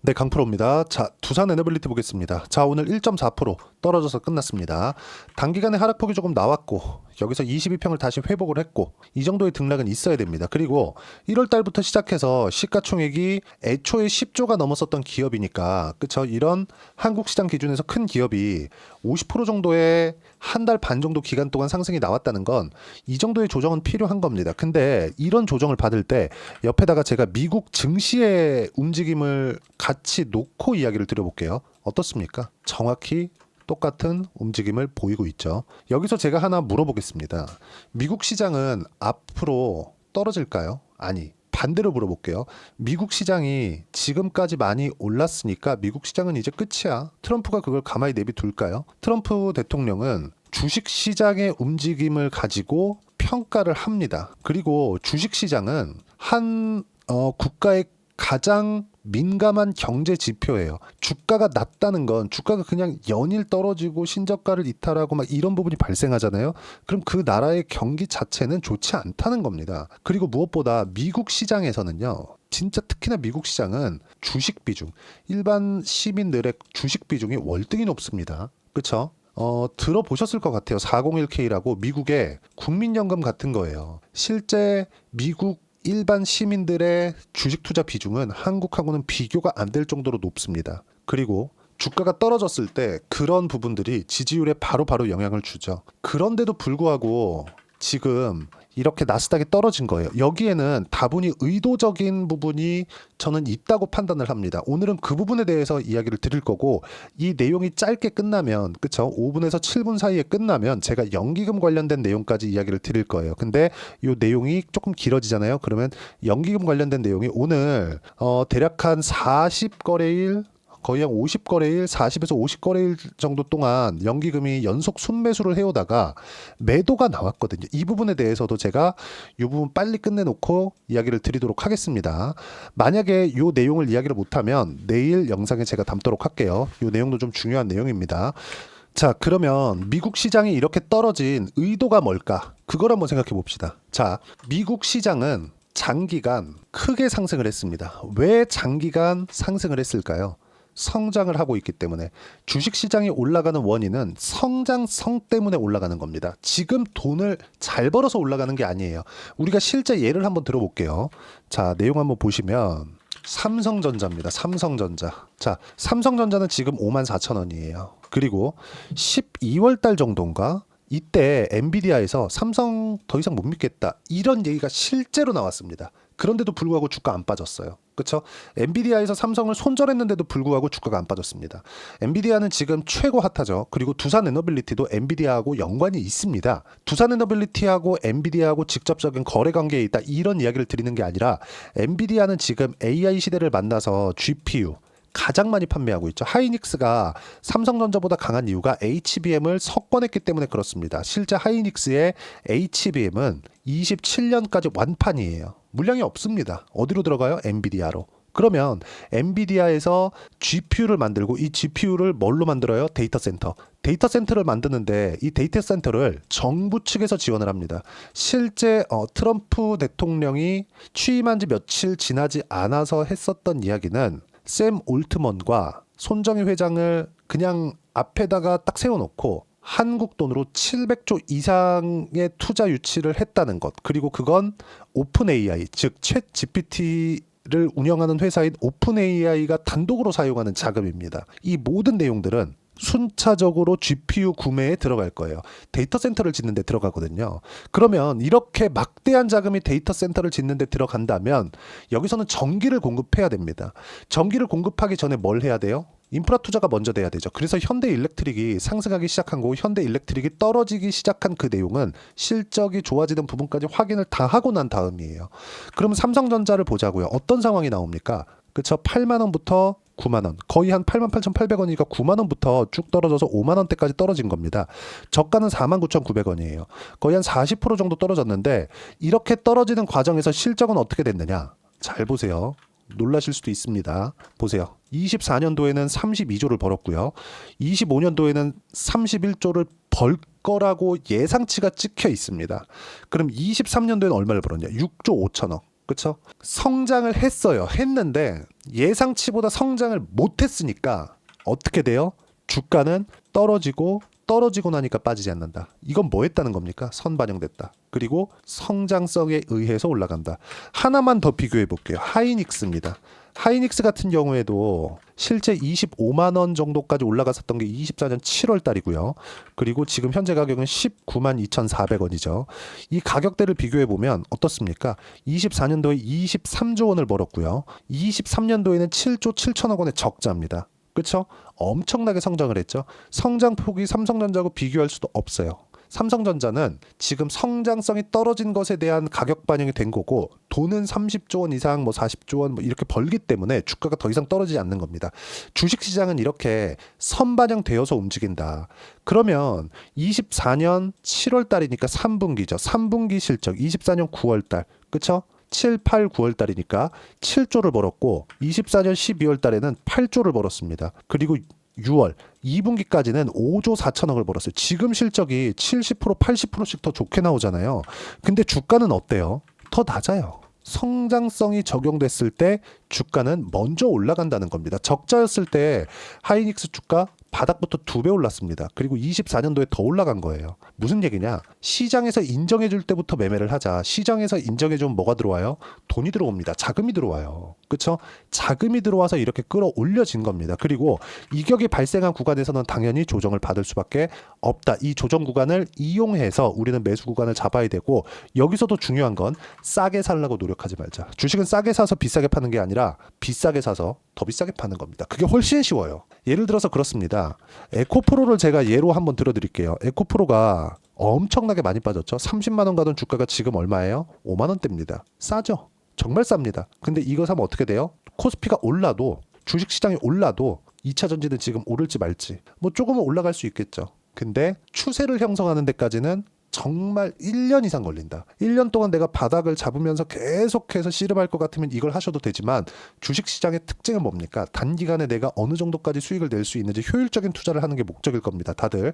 네, 강프로입니다. 자, 두산 에너빌리티 보겠습니다. 자, 오늘 1.4% 떨어져서 끝났습니다. 단기간에 하락폭이 조금 나왔고 여기서 22평을 다시 회복을 했고 이 정도의 등락은 있어야 됩니다. 그리고 1월 달부터 시작해서 시가총액이 애초에 10조가 넘었었던 기업이니까 그쵸? 이런 한국 시장 기준에서 큰 기업이 50% 정도의 한 달 반 정도 기간 동안 상승이 나왔다는 건 이 정도의 조정은 필요한 겁니다. 근데 이런 조정을 받을 때 옆에다가 제가 미국 증시의 움직임을 같이 놓고 이야기를 드려볼게요. 어떻습니까? 정확히 똑같은 움직임을 보이고 있죠. 여기서 제가 하나 물어보겠습니다. 미국 시장은 앞으로 떨어질까요? 아니, 반대로 물어볼게요. 미국 시장이 지금까지 많이 올랐으니까 미국 시장은 이제 끝이야. 트럼프가 그걸 가만히 내비둘까요? 트럼프 대통령은 주식 시장의 움직임을 가지고 평가를 합니다. 그리고 주식 시장은 한 국가의 가장 민감한 경제 지표예요. 주가가 낮다는 건 주가가 그냥 연일 떨어지고 신저가를 이탈하고 막 이런 부분이 발생하잖아요. 그럼 그 나라의 경기 자체는 좋지 않다는 겁니다. 그리고 무엇보다 미국 시장에서는요. 진짜 특히나 미국 시장은 주식 비중, 일반 시민들의 주식 비중이 월등히 높습니다. 그렇죠? 들어보셨을 것 같아요. 401k라고 미국의 국민연금 같은 거예요. 실제 미국 일반 시민들의 주식 투자 비중은 한국하고는 비교가 안 될 정도로 높습니다. 그리고 주가가 떨어졌을 때 그런 부분들이 지지율에 바로바로 영향을 주죠. 그런데도 불구하고 지금 이렇게 나스닥이 떨어진 거예요. 여기에는 다분히 의도적인 부분이 저는 있다고 판단을 합니다. 오늘은 그 부분에 대해서 이야기를 드릴 거고 이 내용이 짧게 끝나면 그쵸? 5분에서 7분 사이에 끝나면 제가 연기금 관련된 내용까지 이야기를 드릴 거예요. 근데 이 내용이 조금 길어지잖아요. 그러면 연기금 관련된 내용이 오늘 대략 한 40거래일 거의 한 50거래일, 40에서 50거래일 정도 동안 연기금이 연속 순매수를 해오다가 매도가 나왔거든요. 이 부분에 대해서도 제가 이 부분 빨리 끝내놓고 이야기를 드리도록 하겠습니다. 만약에 이 내용을 이야기를 못하면 내일 영상에 제가 담도록 할게요. 이 내용도 좀 중요한 내용입니다. 자, 그러면 미국 시장이 이렇게 떨어진 의도가 뭘까? 그걸 한번 생각해 봅시다. 자, 미국 시장은 장기간 크게 상승을 했습니다. 왜 장기간 상승을 했을까요? 성장을 하고 있기 때문에 주식시장이 올라가는 원인은 성장성 때문에 올라가는 겁니다. 지금 돈을 잘 벌어서 올라가는 게 아니에요. 우리가 실제 예를 한번 들어볼게요. 자, 내용 한번 보시면 삼성전자입니다. 삼성전자. 자, 삼성전자는 지금 54,000원이에요. 그리고 12월 달 정도인가? 이때 엔비디아에서 삼성 더 이상 못 믿겠다. 이런 얘기가 실제로 나왔습니다. 그런데도 불구하고 주가 안 빠졌어요. 그렇죠? 엔비디아에서 삼성을 손절했는데도 불구하고 주가가 안 빠졌습니다. 엔비디아는 지금 최고 핫하죠. 그리고 두산 에너빌리티도 엔비디아하고 연관이 있습니다. 두산 에너빌리티하고 엔비디아하고 직접적인 거래 관계에 있다. 이런 이야기를 드리는 게 아니라 엔비디아는 지금 AI 시대를 만나서 GPU 가장 많이 판매하고 있죠. 하이닉스가 삼성전자보다 강한 이유가 HBM을 석권했기 때문에 그렇습니다. 실제 하이닉스의 HBM은 27년까지 완판이에요. 물량이 없습니다. 어디로 들어가요? 엔비디아로. 그러면 엔비디아에서 GPU를 만들고 이 GPU를 뭘로 만들어요? 데이터 센터. 데이터 센터를 만드는데 이 데이터 센터를 정부 측에서 지원을 합니다. 실제 트럼프 대통령이 취임한 지 며칠 지나지 않아서 했었던 이야기는 샘 올트먼과 손정희 회장을 그냥 앞에다가 딱 세워놓고 한국 돈으로 700조 이상의 투자 유치를 했다는 것. 그리고 그건 오픈 AI, 즉 챗 GPT를 운영하는 회사인 오픈 AI가 단독으로 사용하는 자금입니다. 이 모든 내용들은 순차적으로 GPU 구매에 들어갈 거예요. 데이터 센터를 짓는 데 들어가거든요. 그러면 이렇게 막대한 자금이 데이터 센터를 짓는 데 들어간다면 여기서는 전기를 공급해야 됩니다. 전기를 공급하기 전에 뭘 해야 돼요? 인프라 투자가 먼저 돼야 되죠. 그래서 현대 일렉트릭이 상승하기 시작한 거고 현대 일렉트릭이 떨어지기 시작한 그 내용은 실적이 좋아지는 부분까지 확인을 다 하고 난 다음이에요. 그러면 삼성전자를 보자고요. 어떤 상황이 나옵니까? 그쵸? 8만 원부터 9만 원. 거의 한 88,800원이니까 9만 원부터 쭉 떨어져서 5만 원대까지 떨어진 겁니다. 저가는 49,900원이에요. 거의 한 40% 정도 떨어졌는데 이렇게 떨어지는 과정에서 실적은 어떻게 됐느냐? 잘 보세요. 놀라실 수도 있습니다. 보세요. 24년도에는 32조를 벌었고요. 25년도에는 31조를 벌 거라고 예상치가 찍혀 있습니다. 그럼 23년도에는 얼마를 벌었냐? 6조 5천억. 그쵸? 성장을 했어요. 했는데 예상치보다 성장을 못했으니까 어떻게 돼요? 주가는 떨어지고 나니까 빠지지 않는다. 이건 뭐 했다는 겁니까? 선반영됐다. 그리고 성장성에 의해서 올라간다. 하나만 더 비교해 볼게요. 하이닉스입니다. 하이닉스 같은 경우에도 실제 25만 원 정도까지 올라갔었던 게 24년 7월 달이고요. 그리고 지금 현재 가격은 19만 2,400원이죠. 이 가격대를 비교해 보면 어떻습니까? 24년도에 23조 원을 벌었고요. 23년도에는 7조 7천억 원의 적자입니다. 그렇죠? 엄청나게 성장을 했죠. 성장폭이 삼성전자하고 비교할 수도 없어요. 삼성전자는 지금 성장성이 떨어진 것에 대한 가격 반영이 된 거고 돈은 30조 원 이상 뭐 40조 원 뭐 이렇게 벌기 때문에 주가가 더 이상 떨어지지 않는 겁니다. 주식시장은 이렇게 선반영되어서 움직인다. 그러면 24년 7월 달이니까 3분기죠. 3분기 실적 24년 9월 달. 그렇죠? 7, 8, 9월 달이니까 7조를 벌었고 24년 12월 달에는 8조를 벌었습니다. 그리고 6월 2분기까지는 5조 4천억을 벌었어요. 지금 실적이 70% 80%씩 더 좋게 나오잖아요. 근데 주가는 어때요? 더 낮아요. 성장성이 적용됐을 때 주가는 먼저 올라간다는 겁니다. 적자였을 때 하이닉스 주가 바닥부터 2배 올랐습니다. 그리고 24년도에 더 올라간 거예요. 무슨 얘기냐? 시장에서 인정해 줄 때부터 매매를 하자. 시장에서 인정해 주면 뭐가 들어와요? 돈이 들어옵니다. 자금이 들어와요. 그렇죠? 자금이 들어와서 이렇게 끌어올려진 겁니다. 그리고 이격이 발생한 구간에서는 당연히 조정을 받을 수밖에 없다. 이 조정 구간을 이용해서 우리는 매수 구간을 잡아야 되고 여기서도 중요한 건 싸게 살라고 노력하지 말자. 주식은 싸게 사서 비싸게 파는 게 아니라 비싸게 사서 더 비싸게 파는 겁니다. 그게 훨씬 쉬워요. 예를 들어서 그렇습니다. 에코프로를 제가 예로 한번 들어드릴게요. 에코프로가 엄청나게 많이 빠졌죠. 30만 원 가던 주가가 지금 얼마예요? 5만 원대입니다. 싸죠. 정말 쌉니다. 근데 이거 사면 어떻게 돼요? 코스피가 올라도 주식시장이 올라도 2차 전지는 지금 오를지 말지 뭐 조금은 올라갈 수 있겠죠. 근데 추세를 형성하는 데까지는 정말 1년 이상 걸린다. 1년 동안 내가 바닥을 잡으면서 계속해서 씨름할 것 같으면 이걸 하셔도 되지만 주식시장의 특징은 뭡니까? 단기간에 내가 어느 정도까지 수익을 낼 수 있는지 효율적인 투자를 하는 게 목적일 겁니다. 다들.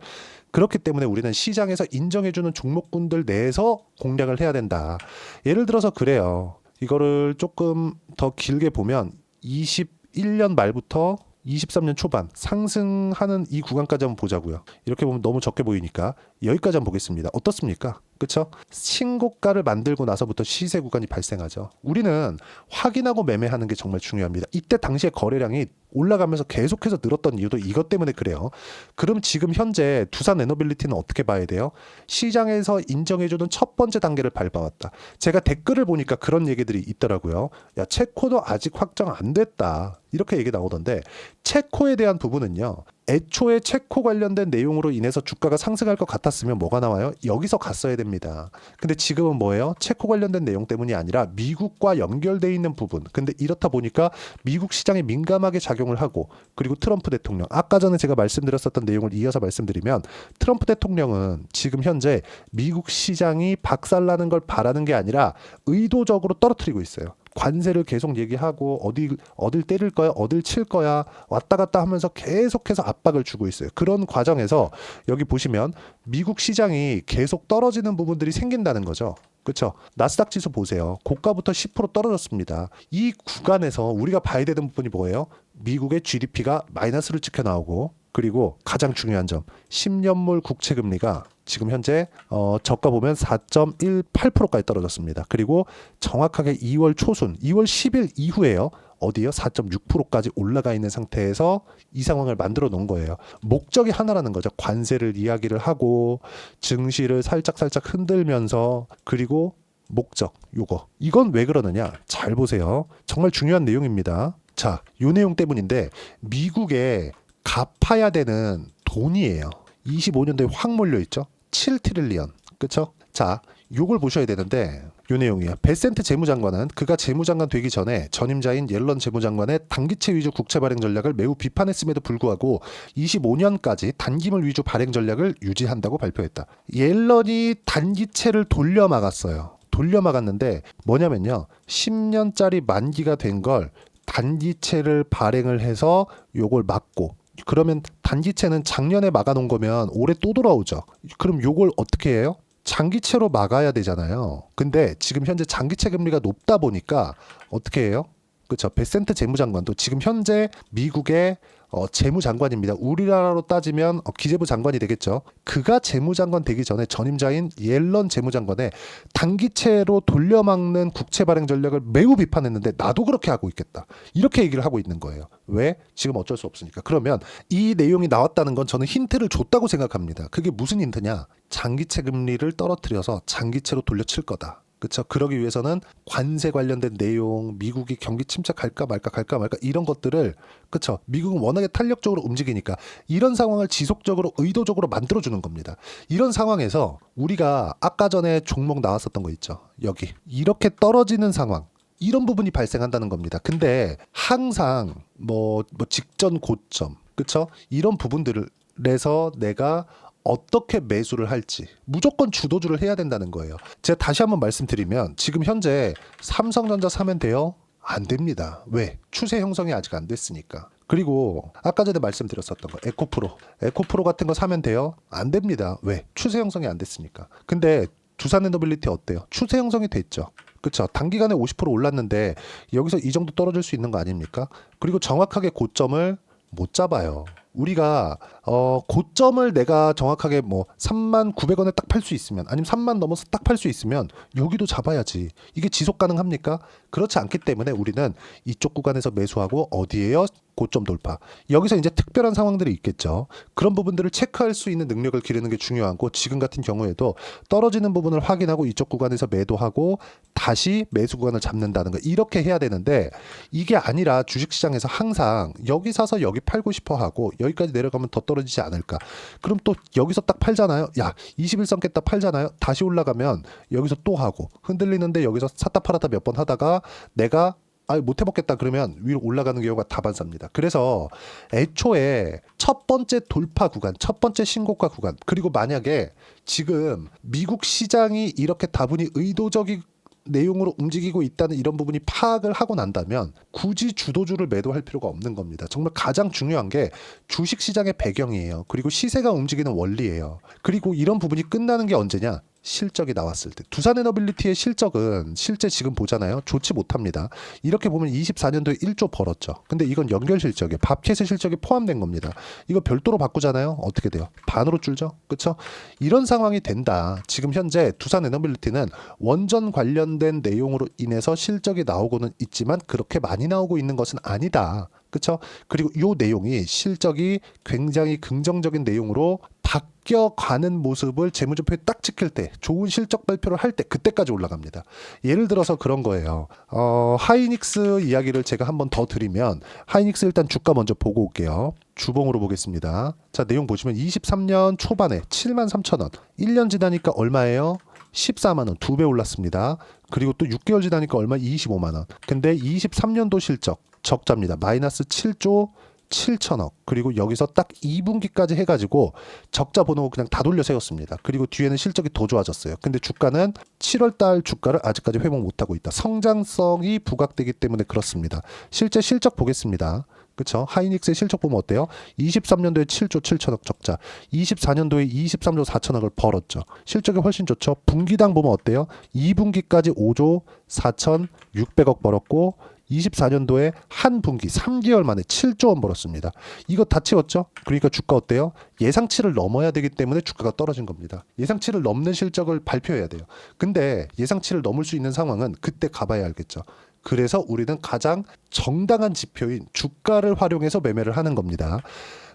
그렇기 때문에 우리는 시장에서 인정해주는 종목군들 내에서 공략을 해야 된다. 예를 들어서 그래요. 이거를 조금 더 길게 보면 21년 말부터 23년 초반 상승하는 이 구간까지 한번 보자고요. 이렇게 보면 너무 적게 보이니까 여기까지 한번 보겠습니다. 어떻습니까? 그렇죠? 신고가를 만들고 나서부터 시세 구간이 발생하죠. 우리는 확인하고 매매하는 게 정말 중요합니다. 이때 당시에 거래량이 올라가면서 계속해서 늘었던 이유도 이것 때문에 그래요. 그럼 지금 현재 두산 에너빌리티는 어떻게 봐야 돼요? 시장에서 인정해주는 첫 번째 단계를 밟아왔다. 제가 댓글을 보니까 그런 얘기들이 있더라고요. 야, 체코도 아직 확정 안 됐다. 이렇게 얘기 나오던데 체코에 대한 부분은요. 애초에 체코 관련된 내용으로 인해서 주가가 상승할 것 같았으면 뭐가 나와요? 여기서 갔어야 됩니다. 근데 지금은 뭐예요? 체코 관련된 내용 때문이 아니라 미국과 연결돼 있는 부분. 근데 이렇다 보니까 미국 시장에 민감하게 작용을 하고 그리고 트럼프 대통령. 아까 전에 제가 말씀드렸었던 내용을 이어서 말씀드리면 트럼프 대통령은 지금 현재 미국 시장이 박살나는 걸 바라는 게 아니라 의도적으로 떨어뜨리고 있어요. 관세를 계속 얘기하고 어딜 때릴 거야, 어딜 칠 거야 왔다 갔다 하면서 계속해서 압박을 주고 있어요. 그런 과정에서 여기 보시면 미국 시장이 계속 떨어지는 부분들이 생긴다는 거죠. 그렇죠? 나스닥 지수 보세요. 고가부터 10% 떨어졌습니다. 이 구간에서 우리가 봐야 되는 부분이 뭐예요? 미국의 GDP가 마이너스를 찍혀 나오고 그리고 가장 중요한 점 10년물 국채 금리가 지금 현재 저가 보면 4.18%까지 떨어졌습니다. 그리고 정확하게 2월 초순 2월 10일 이후에요. 어디요? 4.6%까지 올라가 있는 상태에서 이 상황을 만들어 놓은 거예요. 목적이 하나라는 거죠. 관세를 이야기를 하고 증시를 살짝 흔들면서 그리고 목적 요거. 이건 왜 그러느냐? 잘 보세요. 정말 중요한 내용입니다. 자, 요 내용 때문인데 미국에 갚아야 되는 돈이에요. 25년도에 확 몰려 있죠. 7트릴리언. 그렇죠? 자, 요걸 보셔야 되는데 요 내용이에요. 베센트 재무장관은 그가 재무장관 되기 전에 전임자인 옐런 재무장관의 단기채 위주 국채 발행 전략을 매우 비판했음에도 불구하고 25년까지 단기물 위주 발행 전략을 유지한다고 발표했다. 옐런이 단기채를 돌려막았어요. 돌려막았는데 뭐냐면요. 10년짜리 만기가 된 걸 단기채를 발행을 해서 요걸 막고 그러면 단기채는 작년에 막아놓은 거면 올해 또 돌아오죠. 그럼 요걸 어떻게 해요? 장기채로 막아야 되잖아요. 근데 지금 현재 장기채 금리가 높다 보니까 어떻게 해요? 그렇죠. 베센트 재무장관도 지금 현재 미국의 재무장관입니다. 우리나라로 따지면 기재부 장관이 되겠죠. 그가 재무장관 되기 전에 전임자인 옐런 재무장관의 단기채로 돌려막는 국채 발행 전략을 매우 비판했는데 나도 그렇게 하고 있겠다. 이렇게 얘기를 하고 있는 거예요. 왜? 지금 어쩔 수 없으니까. 그러면 이 내용이 나왔다는 건 저는 힌트를 줬다고 생각합니다. 그게 무슨 힌트냐? 장기채 금리를 떨어뜨려서 장기채로 돌려칠 거다. 그렇죠. 그러기 위해서는 관세 관련된 내용, 미국이 경기 침체갈까 말까 이런 것들을 그렇죠. 미국은 워낙에 탄력적으로 움직이니까 이런 상황을 지속적으로 의도적으로 만들어주는 겁니다. 이런 상황에서 우리가 아까 전에 종목 나왔었던 거 있죠. 여기 이렇게 떨어지는 상황. 이런 부분이 발생한다는 겁니다. 근데 항상 뭐 직전 고점, 그렇죠? 이런 부분들에서 내가 어떻게 매수를 할지 무조건 주도주를 해야 된다는 거예요. 제가 다시 한번 말씀드리면 지금 현재 삼성전자 사면 돼요? 안 됩니다. 왜? 추세 형성이 아직 안 됐으니까. 그리고 아까 전에 말씀드렸었던 거 에코프로 같은 거 사면 돼요? 안 됩니다. 왜? 추세 형성이 안 됐으니까. 근데 두산에너빌리티 어때요? 추세 형성이 됐죠. 그렇죠. 단기간에 50% 올랐는데 여기서 이 정도 떨어질 수 있는 거 아닙니까? 그리고 정확하게 고점을 못 잡아요. 우리가 고점을 내가 정확하게 뭐 39,900원에 딱 팔 수 있으면 아니면 3만 넘어서 딱 팔 수 있으면 여기도 잡아야지. 이게 지속 가능합니까? 그렇지 않기 때문에 우리는 이쪽 구간에서 매수하고 어디에요? 고점 돌파. 여기서 이제 특별한 상황들이 있겠죠. 그런 부분들을 체크할 수 있는 능력을 기르는 게 중요하고 지금 같은 경우에도 떨어지는 부분을 확인하고 이쪽 구간에서 매도하고 다시 매수 구간을 잡는다는 거 이렇게 해야 되는데 이게 아니라 주식시장에서 항상 여기 사서 여기 팔고 싶어 하고 여기까지 내려가면 더 떨어지지 않을까. 그럼 또 여기서 딱 팔잖아요. 야 21선 깼다 팔잖아요. 다시 올라가면 여기서 또 하고 흔들리는데 여기서 샀다 팔았다 몇 번 하다가 내가 못 해먹겠다 그러면 위로 올라가는 경우가 다반사입니다. 그래서 애초에 첫 번째 돌파 구간, 첫 번째 신고가 구간 그리고 만약에 지금 미국 시장이 이렇게 다분히 의도적인 내용으로 움직이고 있다는 이런 부분이 파악을 하고 난다면 굳이 주도주를 매도할 필요가 없는 겁니다. 정말 가장 중요한 게 주식시장의 배경이에요. 그리고 시세가 움직이는 원리예요. 그리고 이런 부분이 끝나는 게 언제냐? 실적이 나왔을 때. 두산에너빌리티의 실적은 실제 지금 보잖아요. 좋지 못합니다. 이렇게 보면 24년도에 1조 벌었죠. 근데 이건 연결 실적이에요. 밥캣의 실적이 포함된 겁니다. 이거 별도로 바꾸잖아요. 어떻게 돼요? 반으로 줄죠. 그렇죠? 이런 상황이 된다. 지금 현재 두산에너빌리티는 원전 관련된 내용으로 인해서 실적이 나오고는 있지만 그렇게 많이 나오고 있는 것은 아니다. 그렇죠? 그리고 이 내용이 실적이 굉장히 긍정적인 내용으로 바뀌어가는 모습을 재무제표에 딱 찍힐 때 좋은 실적 발표를 할 때 그때까지 올라갑니다. 예를 들어서 그런 거예요. 하이닉스 이야기를 제가 한번 더 드리면 하이닉스 일단 주가 먼저 보고 올게요. 주봉으로 보겠습니다. 자 내용 보시면 23년 초반에 73,000원 1년 지나니까 얼마예요? 14만원 2배 올랐습니다. 그리고 또 6개월 지나니까 얼마? 25만원. 근데 23년도 실적 적자입니다. 마이너스 7조 7천억. 그리고 여기서 딱 2분기까지 해가지고 적자 번호 그냥 다 돌려 세웠습니다. 그리고 뒤에는 실적이 더 좋아졌어요. 근데 주가는 7월달 주가를 아직까지 회복 못하고 있다. 성장성이 부각되기 때문에 그렇습니다. 실제 실적 보겠습니다. 그렇죠? 하이닉스의 실적 보면 어때요? 23년도에 7조 7천억 적자, 24년도에 23조 4천억을 벌었죠. 실적이 훨씬 좋죠. 분기당 보면 어때요? 2분기까지 5조 4,600억 벌었고 24년도에 한 분기 3개월 만에 7조 원 벌었습니다. 이거 다 채웠죠? 그러니까 주가 어때요? 예상치를 넘어야 되기 때문에 주가가 떨어진 겁니다. 예상치를 넘는 실적을 발표해야 돼요. 근데 예상치를 넘을 수 있는 상황은 그때 가봐야 알겠죠. 그래서 우리는 가장 정당한 지표인 주가를 활용해서 매매를 하는 겁니다.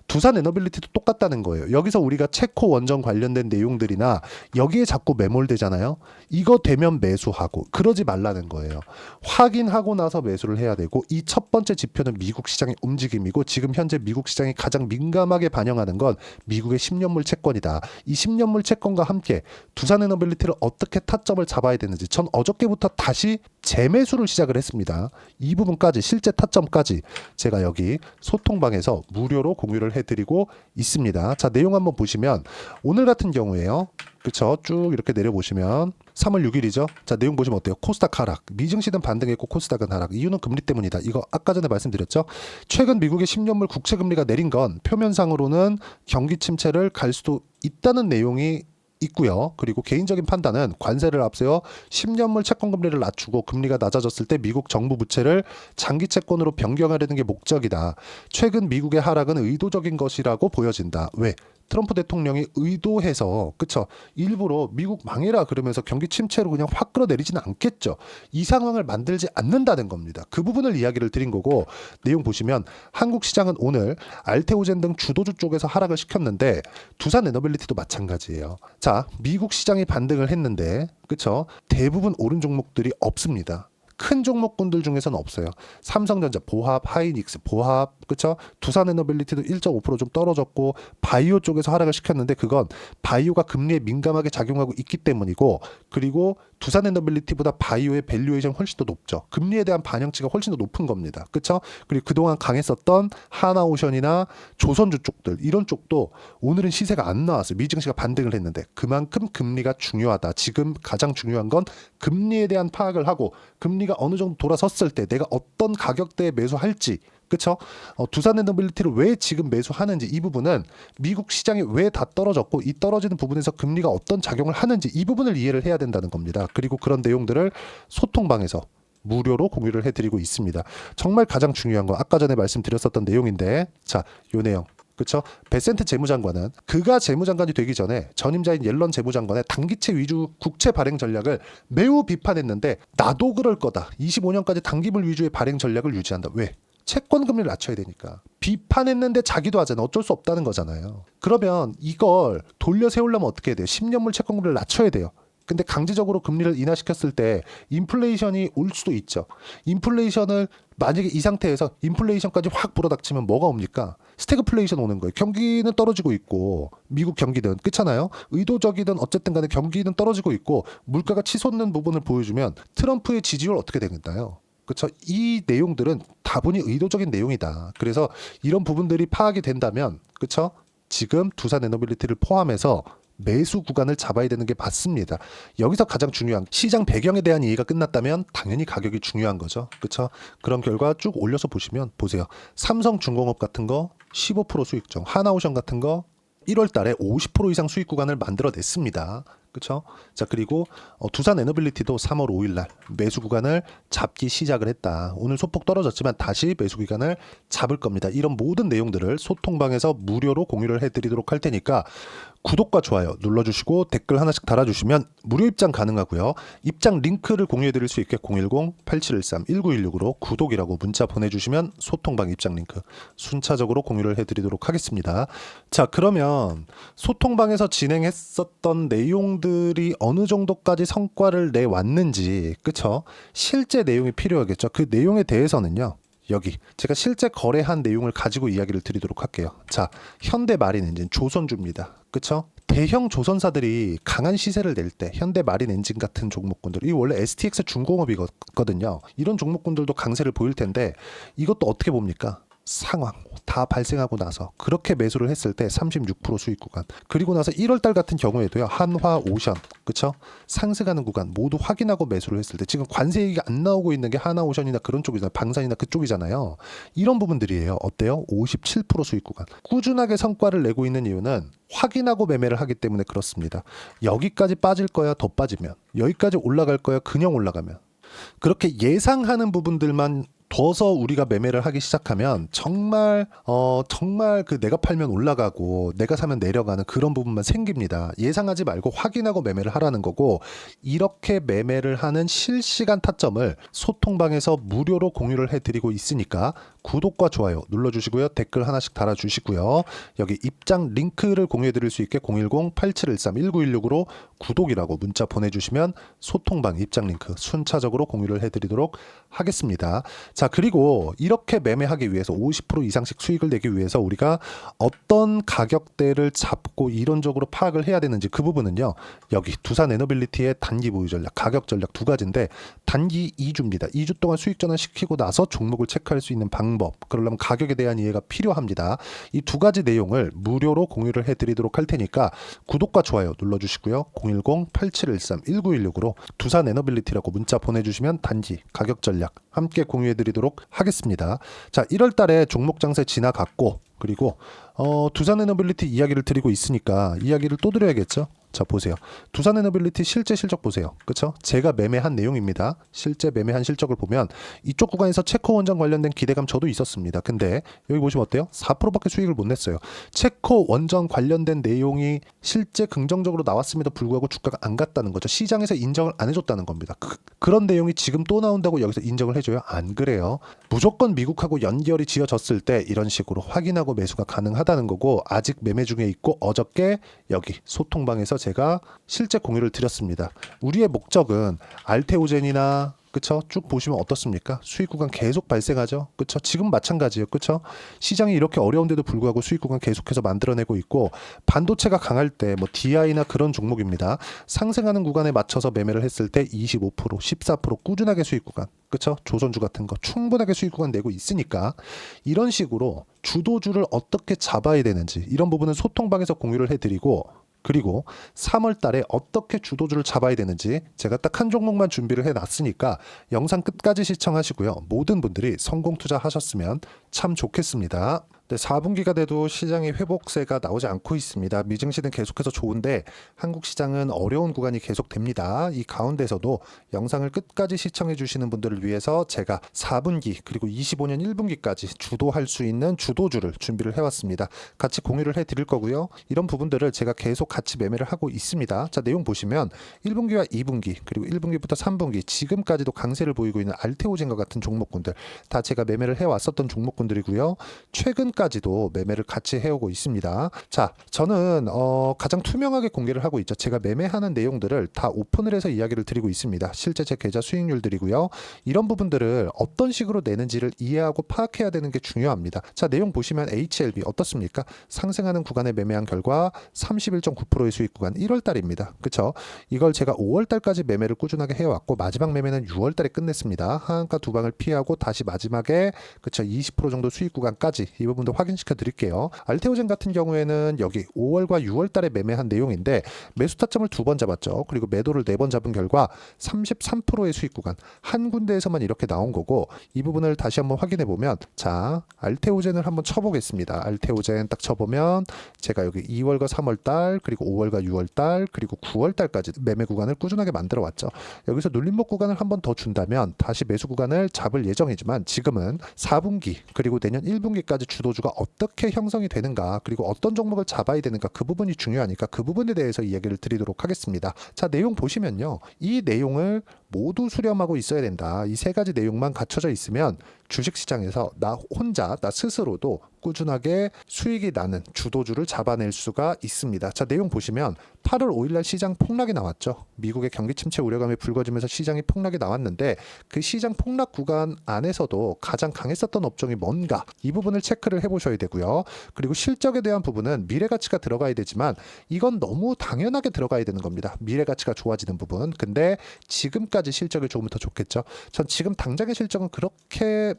두산에너빌리티도 똑같다는 거예요. 여기서 우리가 체코 원전 관련된 내용들이나 여기에 자꾸 매몰되잖아요. 이거 되면 매수하고 그러지 말라는 거예요. 확인하고 나서 매수를 해야 되고 이 첫 번째 지표는 미국 시장의 움직임이고 지금 현재 미국 시장이 가장 민감하게 반영하는 건 미국의 10년물 채권이다. 이 10년물 채권과 함께 두산에너빌리티를 어떻게 타점을 잡아야 되는지 전 어저께부터 다시 재매수를 시작을 했습니다. 이 부분까지 실제 타점까지 제가 여기 소통방에서 무료로 공유를 해드리고 있습니다. 자 내용 한번 보시면 오늘 같은 경우에요. 그쵸? 쭉 이렇게 내려보시면 3월 6일이죠. 자 내용 보시면 어때요? 코스닥 하락. 미증시는 반등했고 코스닥은 하락. 이유는 금리 때문이다. 이거 아까 전에 말씀드렸죠. 최근 미국의 10년물 국채금리가 내린 건 표면상으로는 경기 침체를 갈 수도 있다는 내용이 있고요. 그리고 개인적인 판단은 관세를 앞세워 10년물 채권 금리를 낮추고 금리가 낮아졌을 때 미국 정부 부채를 장기 채권으로 변경하려는 게 목적이다. 최근 미국의 하락은 의도적인 것이라고 보여진다. 왜? 트럼프 대통령이 의도해서 그쵸? 일부러 미국 망해라 그러면서 경기 침체로 그냥 확 끌어내리지는 않겠죠. 이 상황을 만들지 않는다는 겁니다. 그 부분을 이야기를 드린 거고 내용 보시면 한국 시장은 오늘 알테오젠 등 주도주 쪽에서 하락을 시켰는데 두산 에너빌리티도 마찬가지예요. 자, 미국 시장이 반등을 했는데 그쵸? 대부분 오른 종목들이 없습니다. 큰 종목군들 중에서는 없어요. 삼성전자, 보합, 하이닉스, 보합, 그쵸? 두산에너빌리티도 1.5%좀 떨어졌고 바이오 쪽에서 하락을 시켰는데 그건 바이오가 금리에 민감하게 작용하고 있기 때문이고 그리고 두산에너빌리티보다 바이오의 밸류에이션 훨씬 더 높죠. 금리에 대한 반영치가 훨씬 더 높은 겁니다. 그쵸? 그리고 그동안 강했었던 하나오션이나 조선주 쪽들 이런 쪽도 오늘은 시세가 안 나왔어요. 미증시가 반등을 했는데 그만큼 금리가 중요하다. 지금 가장 중요한 건 금리에 대한 파악을 하고 금리가 어느 정도 돌아섰을 때 내가 어떤 가격대에 매수할지 그쵸? 두산에너빌리티를 왜 지금 매수하는지 이 부분은 미국 시장이 왜 다 떨어졌고 이 떨어지는 부분에서 금리가 어떤 작용을 하는지 이 부분을 이해를 해야 된다는 겁니다. 그리고 그런 내용들을 소통방에서 무료로 공유를 해드리고 있습니다. 정말 가장 중요한 거 아까 전에 말씀드렸었던 내용인데 자, 요 내용 그렇죠? 베센트 재무장관은 그가 재무장관이 되기 전에 전임자인 옐런 재무장관의 단기채 위주 국채 발행 전략을 매우 비판했는데 나도 그럴 거다. 25년까지 단기물 위주의 발행 전략을 유지한다. 왜? 채권 금리를 낮춰야 되니까. 비판했는데 자기도 하잖아. 어쩔 수 없다는 거잖아요. 그러면 이걸 돌려 세우려면 어떻게 해야 돼요? 10년물 채권 금리를 낮춰야 돼요. 근데 강제적으로 금리를 인하시켰을 때 인플레이션이 올 수도 있죠. 인플레이션을 만약에 이 상태에서 인플레이션까지 확 불어닥치면 뭐가 옵니까? 스태그플레이션 오는 거예요. 경기는 떨어지고 있고 미국 경기는 그렇잖아요. 의도적이든 어쨌든 간에 경기는 떨어지고 있고 물가가 치솟는 부분을 보여주면 트럼프의 지지율 어떻게 되겠나요? 그렇죠. 이 내용들은 다분히 의도적인 내용이다. 그래서 이런 부분들이 파악이 된다면 그렇죠. 지금 두산에너빌리티를 포함해서 매수 구간을 잡아야 되는 게 맞습니다. 여기서 가장 중요한 시장 배경에 대한 이해가 끝났다면 당연히 가격이 중요한 거죠. 그렇죠? 그런 결과 쭉 올려서 보시면 보세요. 삼성중공업 같은 거 15% 수익정, 하나오션 같은 거 1월 달에 50% 이상 수익 구간을 만들어냈습니다. 그렇죠? 자, 그리고 두산에너빌리티도 3월 5일 날 매수 구간을 잡기 시작을 했다. 오늘 소폭 떨어졌지만 다시 매수 구간을 잡을 겁니다. 이런 모든 내용들을 소통방에서 무료로 공유를 해드리도록 할 테니까 구독과 좋아요 눌러주시고 댓글 하나씩 달아주시면 무료 입장 가능하고요. 입장 링크를 공유해드릴 수 있게 010-8713-1916으로 구독이라고 문자 보내주시면 소통방 입장 링크 순차적으로 공유를 해드리도록 하겠습니다. 자, 그러면 소통방에서 진행했었던 내용들이 어느 정도까지 성과를 내왔는지 그쵸? 실제 내용이 필요하겠죠. 그 내용에 대해서는요. 여기 제가 실제 거래한 내용을 가지고 이야기를 드리도록 할게요. 자, 현대마린엔진 조선주입니다. 그쵸? 대형 조선사들이 강한 시세를 낼 때 현대마린엔진 같은 종목군들 이 원래 STX 중공업이거든요. 이런 종목군들도 강세를 보일 텐데 이것도 어떻게 봅니까? 상황 다 발생하고 나서 그렇게 매수를 했을 때 36% 수익 구간 그리고 나서 1월달 같은 경우에도요 한화 오션 그쵸 상승하는 구간 모두 확인하고 매수를 했을 때 지금 관세 얘기가 안 나오고 있는 게 하나 오션이나 그런 쪽이잖아요. 방산이나 그쪽이잖아요. 이런 부분들이에요. 어때요? 57% 수익 구간 꾸준하게 성과를 내고 있는 이유는 확인하고 매매를 하기 때문에 그렇습니다. 여기까지 빠질 거야 더 빠지면 여기까지 올라갈 거야 그냥 올라가면 그렇게 예상하는 부분들만 둬서 우리가 매매를 하기 시작하면 정말 그 내가 팔면 올라가고 내가 사면 내려가는 그런 부분만 생깁니다. 예상하지 말고 확인하고 매매를 하라는 거고 이렇게 매매를 하는 실시간 타점을 소통방에서 무료로 공유를 해드리고 있으니까 구독과 좋아요 눌러주시고요. 댓글 하나씩 달아주시고요. 여기 입장 링크를 공유해드릴 수 있게 010-8713-1916으로 구독이라고 문자 보내주시면 소통방 입장 링크 순차적으로 공유를 해드리도록 하겠습니다. 자, 그리고 이렇게 매매하기 위해서 50% 이상씩 수익을 내기 위해서 우리가 어떤 가격대를 잡고 이론적으로 파악을 해야 되는지 그 부분은요. 여기 두산에너빌리티의 단기 보유 전략, 가격 전략 두 가지인데 단기 2주입니다. 2주 동안 수익 전환 시키고 나서 종목을 체크할 수 있는 방법. 그러려면 가격에 대한 이해가 필요합니다. 이 두 가지 내용을 무료로 공유를 해드리도록 할 테니까 구독과 좋아요 눌러주시고요. 010-8713-1916으로 두산에너빌리티라고 문자 보내주시면 단기 가격 전략 함께 공유해드리도록 하겠습니다. 자, 1월달에 종목 장세 지나갔고 그리고 두산에너빌리티 이야기를 드리고 있으니까 이야기를 또 드려야겠죠. 자 보세요. 두산에너빌리티 실제 실적 보세요. 그쵸? 제가 매매한 내용입니다. 실제 매매한 실적을 보면 이쪽 구간에서 체코 원전 관련된 기대감 저도 있었습니다. 근데 여기 보시면 어때요? 4%밖에 수익을 못 냈어요. 체코 원전 관련된 내용이 실제 긍정적으로 나왔음에도 불구하고 주가가 안 갔다는 거죠. 시장에서 인정을 안 해줬다는 겁니다. 그런 내용이 지금 또 나온다고 여기서 인정을 해줘요? 안 그래요. 무조건 미국하고 연결이 지어졌을 때 이런 식으로 확인하고 매수가 가능하다는 거고, 아직 매매 중에 있고 어저께 여기 소통방에서 제가 실제 공유를 드렸습니다. 우리의 목적은 알테오젠이나 그쵸? 쭉 보시면 어떻습니까? 수익 구간 계속 발생하죠. 그쵸? 지금 마찬가지예요. 그쵸? 시장이 이렇게 어려운데도 불구하고 수익 구간 계속해서 만들어내고 있고, 반도체가 강할 때 뭐 DI나 그런 종목입니다. 상승하는 구간에 맞춰서 매매를 했을 때 25%, 14% 꾸준하게 수익 구간. 그쵸? 조선주 같은 거 충분하게 수익 구간 내고 있으니까, 이런 식으로 주도주를 어떻게 잡아야 되는지 이런 부분은 소통방에서 공유를 해드리고, 그리고 3월 달에 어떻게 주도주를 잡아야 되는지 제가 딱 한 종목만 준비를 해놨으니까 영상 끝까지 시청하시고요. 모든 분들이 성공 투자하셨으면 참 좋겠습니다. 네, 4분기가 돼도 시장의 회복세가 나오지 않고 있습니다. 미증시는 계속해서 좋은데 한국 시장은 어려운 구간이 계속됩니다. 이 가운데서도 영상을 끝까지 시청해 주시는 분들을 위해서 제가 4분기 그리고 25년 1분기까지 주도할 수 있는 주도주를 준비를 해왔습니다. 같이 공유를 해드릴 거고요. 이런 부분들을 제가 계속 같이 매매를 하고 있습니다. 자, 내용 보시면 1분기와 2분기 그리고 1분기부터 3분기 지금까지도 강세를 보이고 있는 알테오젠과 같은 종목군들 다 제가 매매를 해왔었던 종목군들이고요. 최근까지도 매매를 같이 해오고 있습니다. 자, 저는 가장 투명하게 공개를 하고 있죠. 제가 매매하는 내용들을 다 오픈을 해서 이야기를 드리고 있습니다. 실제 제 계좌 수익률들이고요. 이런 부분들을 어떤 식으로 내는지를 이해하고 파악해야 되는 게 중요합니다. 자, 내용 보시면 HLB 어떻습니까? 상승하는 구간에 매매한 결과 31.9%의 수익 구간 1월 달입니다. 그쵸? 이걸 제가 5월 달까지 매매를 꾸준하게 해왔고 마지막 매매는 6월 달에 끝냈습니다. 하한가 두 방을 피하고 다시 마지막에 그쵸? 20% 정도 수익 구간까지 이 부분도 확인시켜 드릴게요. 알테오젠 같은 경우에는 여기 5월과 6월 달에 매매한 내용인데 매수 타점을 2번 잡았죠. 그리고 매도를 4번 잡은 결과 33%의 수익 구간 한 군데에서만 이렇게 나온 거고, 이 부분을 다시 한번 확인해 보면 자, 알테오젠을 한번 쳐보겠습니다. 알테오젠 딱 쳐보면 제가 여기 2월과 3월 달 그리고 5월과 6월 달 그리고 9월 달까지 매매 구간을 꾸준하게 만들어 왔죠. 여기서 눌림목 구간을 한번 더 준다면 다시 매수 구간을 잡을 예정이지만 지금은 4분기 그리고 내년 1분기까지 주도주가 어떻게 형성이 되는가 그리고 어떤 종목을 잡아야 되는가 그 부분이 중요하니까 그 부분에 대해서 이야기를 드리도록 하겠습니다. 자, 내용 보시면요. 이 내용을 모두 수렴하고 있어야 된다. 이 세 가지 내용만 갖춰져 있으면 주식시장에서 나 혼자 나 스스로도 꾸준하게 수익이 나는 주도주를 잡아낼 수가 있습니다. 자, 내용 보시면 8월 5일날 시장 폭락이 나왔죠. 미국의 경기 침체 우려감이 불거지면서 시장이 폭락이 나왔는데 그 시장 폭락 구간 안에서도 가장 강했었던 업종이 뭔가 이 부분을 체크를 해보셔야 되고요. 그리고 실적에 대한 부분은 미래가치가 들어가야 되지만 이건 너무 당연하게 들어가야 되는 겁니다. 미래가치가 좋아지는 부분. 근데 지금까지 실적이 조금 더 좋겠죠. 전 지금 당장의 실적은 그렇게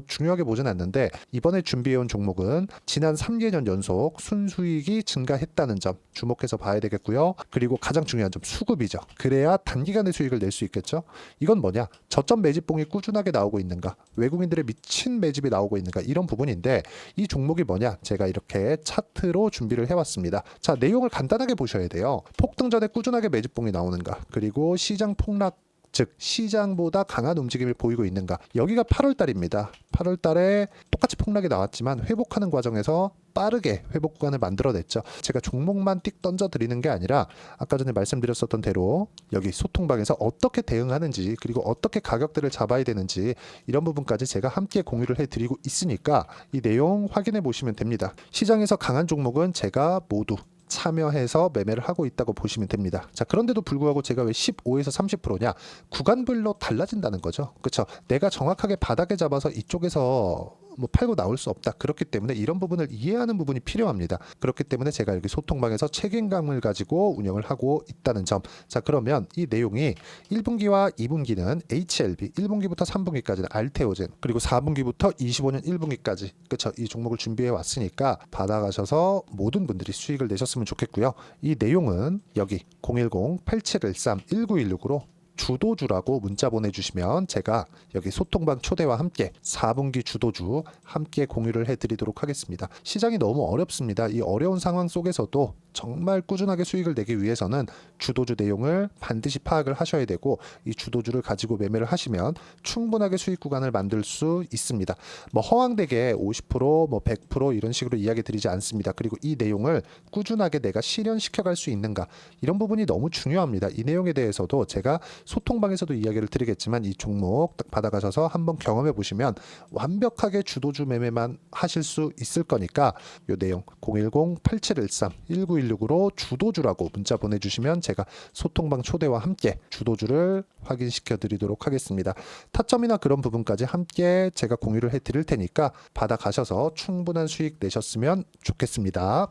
중요하게 보진 않는데 이번에 준비해온 종목은 지난 3개년 연속 순수익이 증가했다는 점 주목해서 봐야 되겠고요. 그리고 가장 중요한 점 수급이죠. 그래야 단기간에 수익을 낼 수 있겠죠. 이건 뭐냐? 저점 매집봉이 꾸준하게 나오고 있는가? 외국인들의 미친 매집이 나오고 있는가? 이런 부분인데 이 종목이 뭐냐? 제가 이렇게 차트로 준비를 해왔습니다. 자, 내용을 간단하게 보셔야 돼요. 폭등 전에 꾸준하게 매집봉이 나오는가? 그리고 시장 폭락 즉 시장보다 강한 움직임을 보이고 있는가. 여기가 8월 달입니다. 8월 달에 똑같이 폭락이 나왔지만 회복하는 과정에서 빠르게 회복 구간을 만들어냈죠. 제가 종목만 띡 던져 드리는 게 아니라 아까 전에 말씀드렸었던 대로 여기 소통방에서 어떻게 대응하는지 그리고 어떻게 가격대를 잡아야 되는지 이런 부분까지 제가 함께 공유를 해드리고 있으니까 이 내용 확인해 보시면 됩니다. 시장에서 강한 종목은 제가 모두 참여해서 매매를 하고 있다고 보시면 됩니다. 자, 그런데도 불구하고 제가 왜 15에서 30%냐? 구간별로 달라진다는 거죠. 그렇죠? 내가 정확하게 바닥에 잡아서 이쪽에서 팔고 나올 수 없다. 그렇기 때문에 이런 부분을 이해하는 부분이 필요합니다. 그렇기 때문에 제가 여기 소통방에서 책임감을 가지고 운영을 하고 있다는 점. 자, 그러면 이 내용이 1분기와 2분기는 HLB, 1분기부터 3분기까지는 알테오젠, 그리고 4분기부터 25년 1분기까지 그렇죠? 이 종목을 준비해 왔으니까 받아가셔서 모든 분들이 수익을 내셨으면 좋겠고요. 이 내용은 여기 010-8713-1916으로 주도주라고 문자 보내주시면 제가 여기 소통방 초대와 함께 4분기 주도주 함께 공유를 해드리도록 하겠습니다. 시장이 너무 어렵습니다. 이 어려운 상황 속에서도 정말 꾸준하게 수익을 내기 위해서는 주도주 내용을 반드시 파악을 하셔야 되고, 이 주도주를 가지고 매매를 하시면 충분하게 수익 구간을 만들 수 있습니다. 뭐 허황되게 50%, 뭐 100% 이런 식으로 이야기 드리지 않습니다. 그리고 이 내용을 꾸준하게 내가 실현시켜 갈 수 있는가, 이런 부분이 너무 중요합니다. 이 내용에 대해서도 제가 소통방에서도 이야기를 드리겠지만, 이 종목 딱 받아가셔서 한번 경험해 보시면 완벽하게 주도주 매매만 하실 수 있을 거니까, 이 내용 010-8713-1916으로 주도주라고 문자 보내주시면 제가 소통방 초대와 함께 주도주를 확인시켜 드리도록 하겠습니다. 타점이나 그런 부분까지 함께 제가 공유를 해 드릴 테니까 받아가셔서 충분한 수익 내셨으면 좋겠습니다.